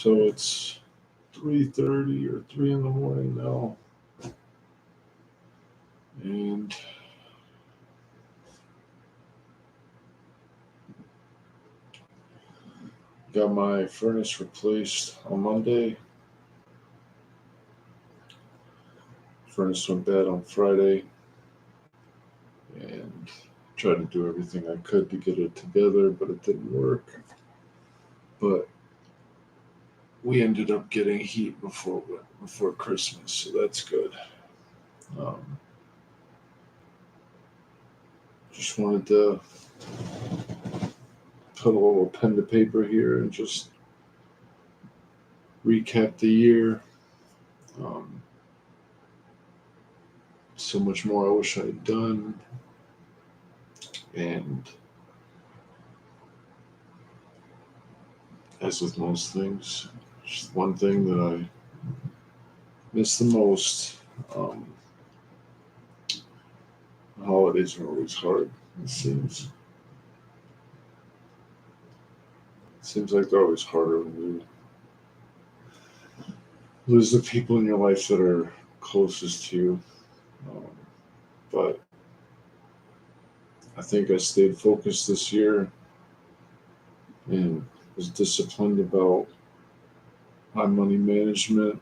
So it's 3:30 or 3 in the morning now, and got my furnace replaced on Monday. Furnace went bad on Friday, and tried to do everything I could to get it together, but it didn't work. But we ended up getting heat before Christmas, so that's good. Um, just wanted to put a little pen to paper here and just recap the year. Um, so much more I wish I had done, and as with most things, just one thing that I miss the most. Um, holidays are always hard. It seems like they're always harder when you lose the people in your life that are closest to you. Um, but I think I stayed focused this year and was disciplined about my money management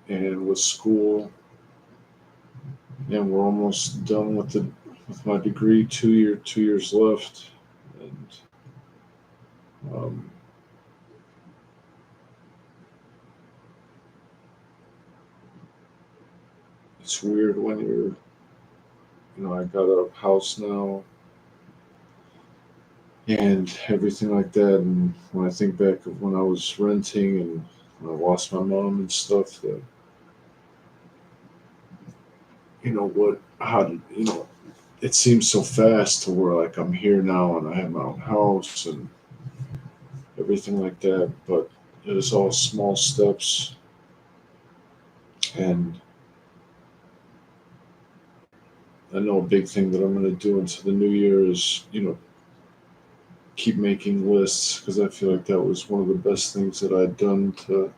and with school. And we're almost done with my degree. 2 years left, and um, it's weird when I got a house now and everything like that. And when I think back of when I was renting and when I lost my mom and stuff, that how did it seems so fast to where like I'm here now and I have my own house and everything like that. But it is all small steps, and I know a big thing that I'm going to do into the new year is keep making lists, because I feel like that was one of the best things that I'd done to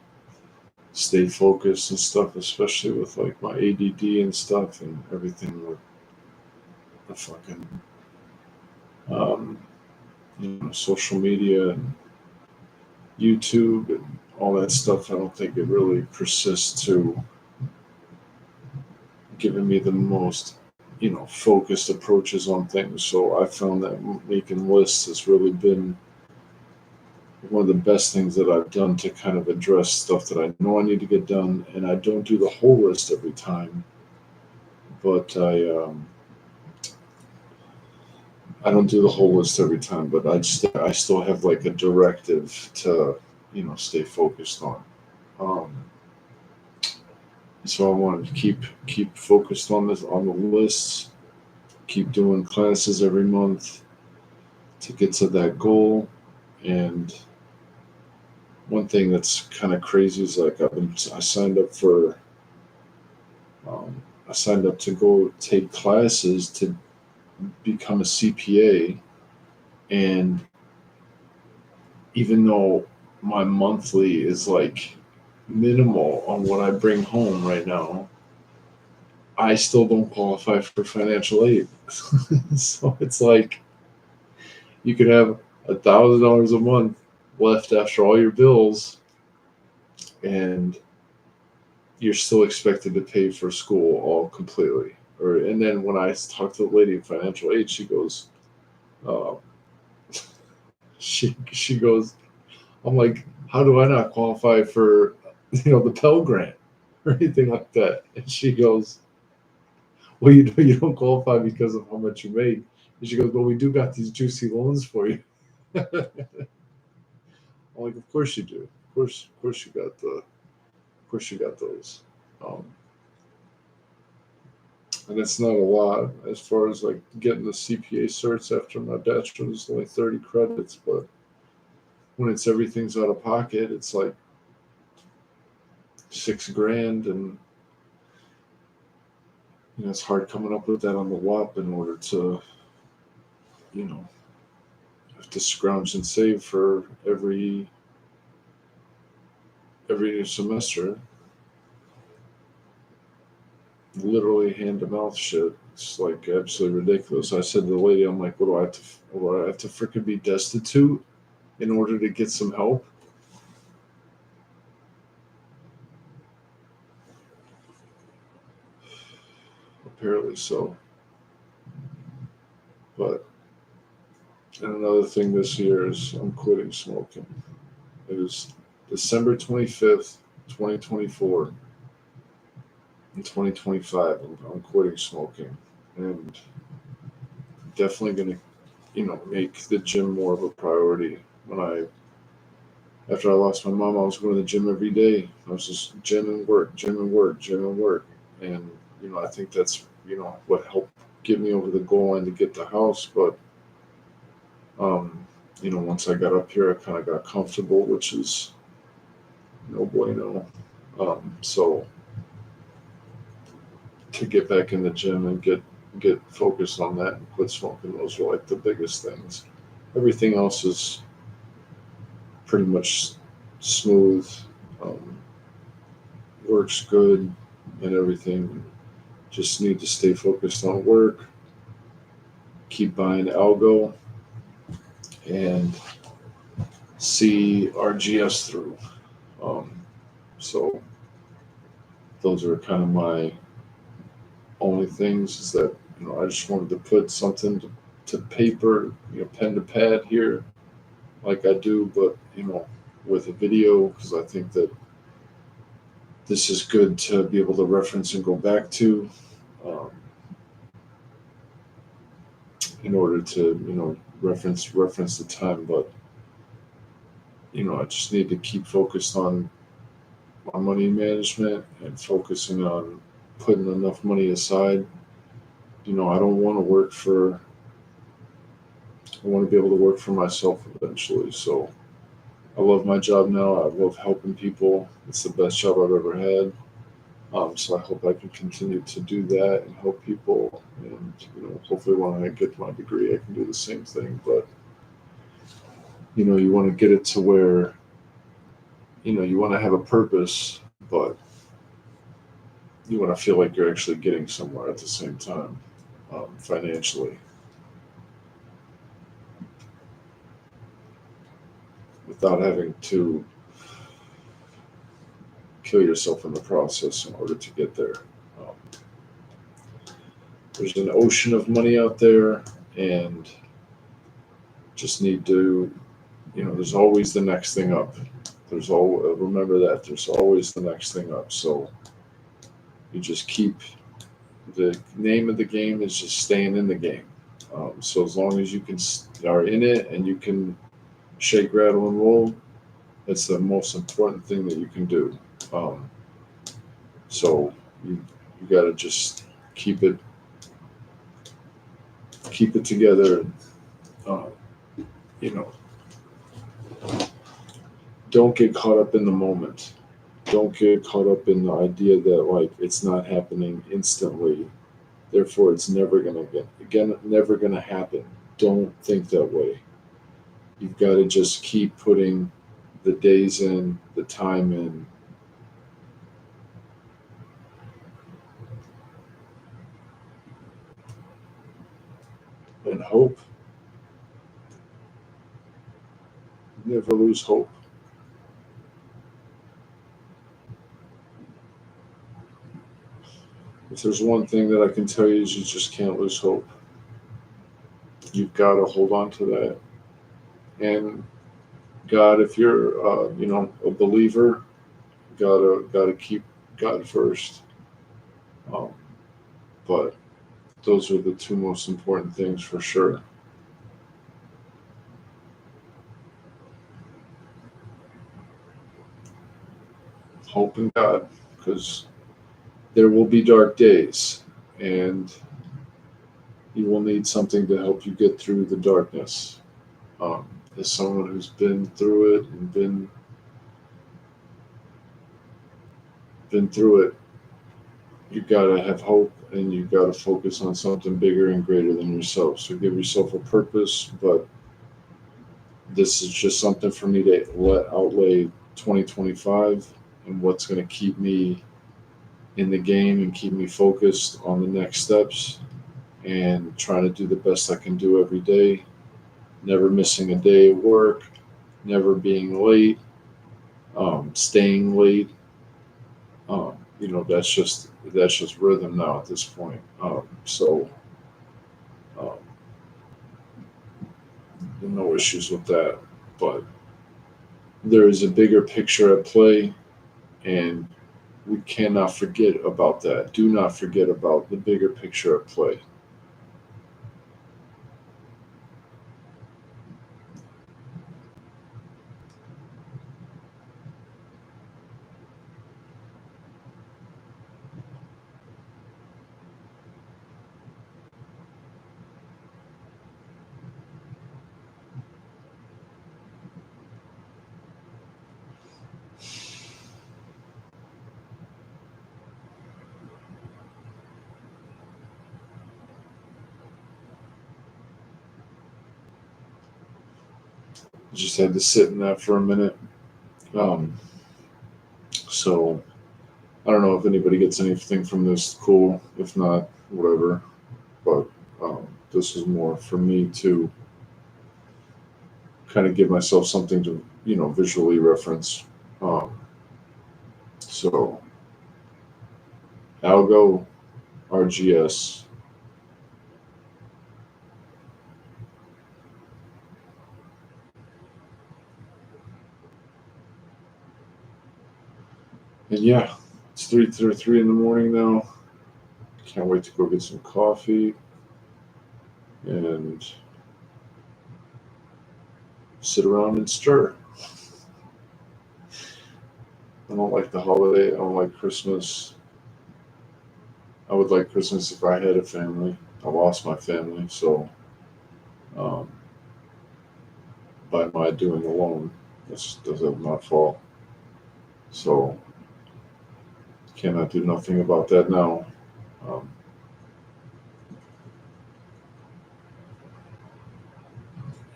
stay focused and stuff, especially with like my ADD and stuff and everything with the fucking um, social media and YouTube and all that stuff. I don't think it really persists to giving me the most focused approaches on things. So I found that making lists has really been one of the best things that I've done to kind of address stuff that I know I need to get done. And I don't do the whole list every time, but I don't do the whole list every time, but I still have like a directive to stay focused on. Um, so I wanted to keep focused on the lists, keep doing classes every month to get to that goal. And one thing that's kind of crazy is like I signed up for I signed up to go take classes to become a CPA, and even though my monthly is like minimal on what I bring home right now, I still don't qualify for financial aid. So it's like you could have $1,000 a month left after all your bills, and you're still expected to pay for school all completely. And then when I talk to the lady in financial aid, she goes, uh, she goes, I'm like, how do I not qualify for the Pell Grant or anything like that? And she goes, well, you don't qualify because of how much you make. And she goes, well, we do got these juicy loans for you. I'm like, of course you do. Of course you got those. Um, and it's not a lot as far as like getting the CPA certs after my bachelor's is only 30 credits, but when it's everything's out of pocket, it's like $6,000, and it's hard coming up with that on the WAP in order to you know have to scrounge and save for every every new semester, literally hand to mouth shit. It's like absolutely ridiculous. I said to the lady, I'm like, what do I have to freaking be destitute in order to get some help? Apparently so. But and another thing this year is I'm quitting smoking. It is December 25th, 2024 and 2025. I'm quitting smoking and definitely going to, make the gym more of a priority. After I lost my mom, I was going to the gym every day. I was just gym and work, gym and work, gym and work. And, I think that's, what helped get me over the goal line to get the house. But, once I got up here, I kind of got comfortable, which is no bueno. So to get back in the gym and get focused on that and quit smoking, those are like the biggest things. Everything else is pretty much smooth, um, works good, and everything. Just need to stay focused on work, keep buying algo, and see our GS through. So those are kind of my only things. Is that I just wanted to put something to paper, pen to pad here, like I do, but with a video, because I think that this is good to be able to reference and go back to, um, in order to reference the time. But I just need to keep focused on my money management and focusing on putting enough money aside. I don't want to work for. I want to be able to work for myself eventually. So I love my job now. I love helping people. It's the best job I've ever had. So I hope I can continue to do that and help people. And hopefully when I get my degree, I can do the same thing. But you want to get it to where you want to have a purpose, but you want to feel like you're actually getting somewhere at the same time, financially, without having to kill yourself in the process in order to get there. Um, there's an ocean of money out there, and just need to, there's always the next thing up. Remember that there's always the next thing up. So you just keep, the name of the game is just staying in the game. So as long as you are in it and you can shake, rattle, and roll, that's the most important thing that you can do. So you got to just keep it together. Uh, you know, don't get caught up in the moment. Don't get caught up in the idea that like it's not happening instantly, therefore it's never gonna happen. Don't think that way. You've got to just keep putting the days in, the time in. And hope. Never lose hope. If there's one thing that I can tell you is you just can't lose hope. You've got to hold on to that. And God, if you're a believer, gotta keep God first. Um, but those are the two most important things for sure. Hope in God, because there will be dark days, and you will need something to help you get through the darkness. As someone who's been through it and been through it, you gotta have hope, and you gotta focus on something bigger and greater than yourself. So give yourself a purpose. But this is just something for me to outlay 2025. and what's going to keep me in the game and keep me focused on the next steps, and trying to do the best I can do every day, never missing a day of work, never being late, staying late. That's just rhythm now at this point. Um, no issues with that. But there is a bigger picture at play, and we cannot forget about that. Do not forget about the bigger picture at play. Just had to sit in that for a minute. Um, so I don't know if anybody gets anything from this. Cool. If not, whatever. But this is more for me to kind of give myself something to visually reference. Um, so Algo RGS. And yeah, it's 3:33 in the morning now. Can't wait to go get some coffee and sit around and stir. I don't like the holiday. I don't like Christmas. I would like Christmas if I had a family. I lost my family, so um, by my doing alone, this is my fault. So cannot do nothing about that now. Um,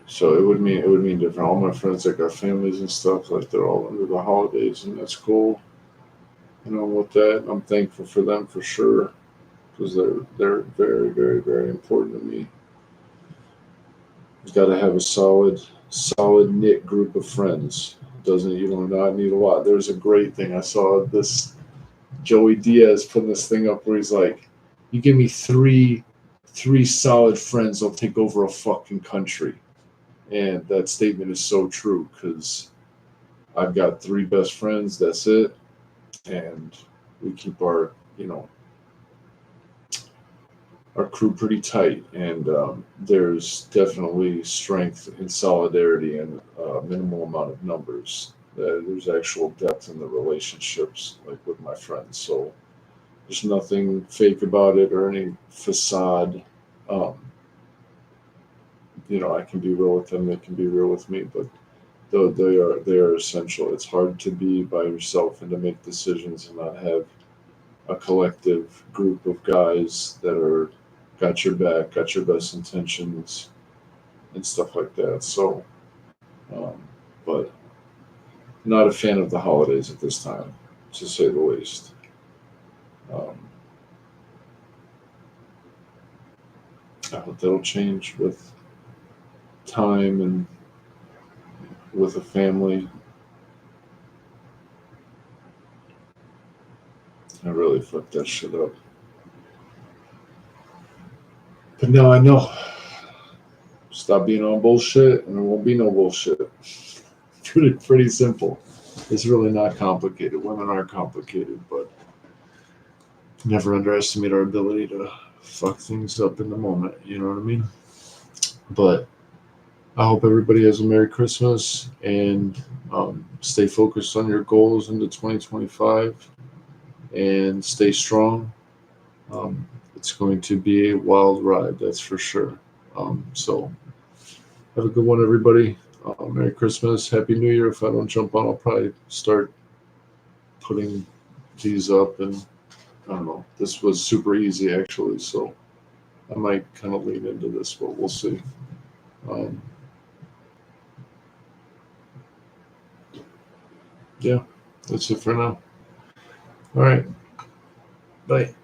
so it would mean different. All my friends that got families and stuff, like they're all under the holidays, and that's cool. With that, I'm thankful for them for sure, because they're very, very, very important to me. You got to have a solid knit group of friends. Doesn't You do not need a lot. There's a great thing I saw this Joey Diaz putting this thing up where he's like, "You give me three solid friends, I'll take over a fucking country." And that statement is so true, because I've got three best friends. That's it, and we keep our crew pretty tight, and there's definitely strength in solidarity and minimal amount of numbers. There's actual depth in the relationships, like with my friends. So there's nothing fake about it or any facade. Um, I can be real with them; they can be real with me. But though they are essential. It's hard to be by yourself and to make decisions and not have a collective group of guys that are got your back, got your best intentions, and stuff like that. So, um, but not a fan of the holidays at this time, to say the least. Um, I hope that'll change with time and with a family. I really fucked that shit up. But now I know. Stop being on bullshit, and there won't be no bullshit. Pretty simple. It's really not complicated. Women are complicated, but never underestimate our ability to fuck things up in the moment. You know what I mean? But I hope everybody has a Merry Christmas, and stay focused on your goals into 2025, and stay strong. It's going to be a wild ride, that's for sure. So have a good one, everybody. Merry Christmas, Happy New Year. If I don't jump on, I'll probably start putting these up, and I don't know. This was super easy actually, so I might kind of lean into this, but we'll see. Um, yeah. That's it for now. All right. Bye.